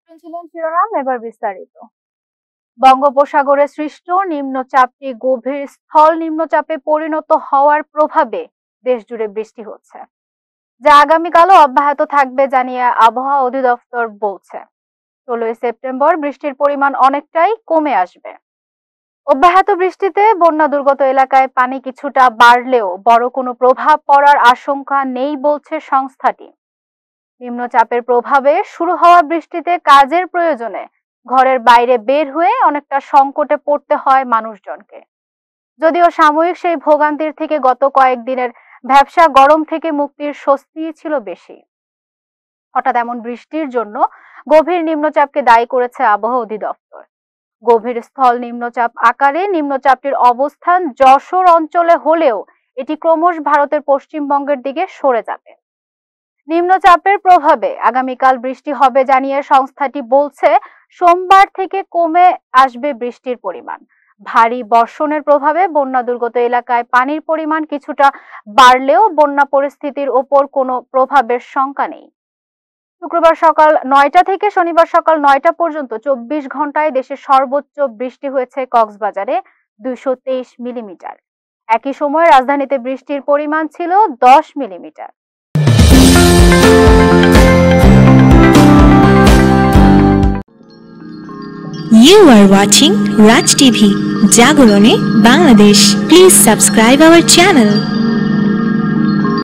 শুনছিলেন শিরোনাম, এবার বিস্তারিত। বঙ্গোপসাগরে সৃষ্ট নিম্নচাপটি গভীর স্থল নিম্নচাপে পরিণত হওয়ার প্রভাবে দেশজুড়ে বৃষ্টি হচ্ছে, যা আগামীকালও অব্যাহত থাকবে জানিয়ে আবহাওয়া অধিদপ্তর বলছে। 16 সেপ্টেম্বর বৃষ্টির পরিমাণ অনেকটাই কমে আসবে। অব্যাহত বৃষ্টিতে বন্যা দুর্গত এলাকায় পানি কিছুটা বাড়লেও বড় কোনো প্রভাব পড়ার আশঙ্কা নেই বলছে সংস্থাটি। নিম্নচাপের প্রভাবে শুরু হওয়া বৃষ্টিতে কাজের প্রয়োজনে ঘরের বাইরে বের হয়ে অনেকটা সংকটে পড়তে হয় মানুষজনকে। যদিও সাময়িক সেই ভোগান্তির থেকে গত কয়েকদিনের ভ্যাপসা গরম থেকে মুক্তির স্বস্তি ছিল বেশি। হঠাৎ এমন বৃষ্টির জন্য গভীর নিম্নচাপকে দায়ী করেছে আবহাওয়া অধিদপ্তর। গভীর স্থল নিম্নচাপ আকারে নিম্নচাপটির অবস্থান যশোর অঞ্চলে হলেও এটি ক্রমশ ভারতের পশ্চিমবঙ্গের দিকে সরে যাবে। নিম্নচাপের প্রভাবে আগামীকাল বৃষ্টি হবে জানিয়ে সংস্থাটি বলছে, সোমবার থেকে কমে আসবে বৃষ্টির পরিমাণ। ভারী বর্ষণের প্রভাবে বন্যা দুর্গত এলাকায় পানির পরিমাণ কিছুটা বাড়লেও বন্যা পরিস্থিতির ওপর কোনো প্রভাবের শঙ্কা নেই। শুক্রবার সকাল 9টা থেকে শনিবার সকাল 9টা পর্যন্ত 24 ঘন্টায় দেশের সর্বোচ্চ বৃষ্টি হয়েছে কক্সবাজারে 223 মিলিমিটার। একই সময় রাজধানীতে বৃষ্টির পরিমাণ ছিল 10 millimetre. You are watching Raj TV, Jagorone, Bangladesh. Please subscribe our channel.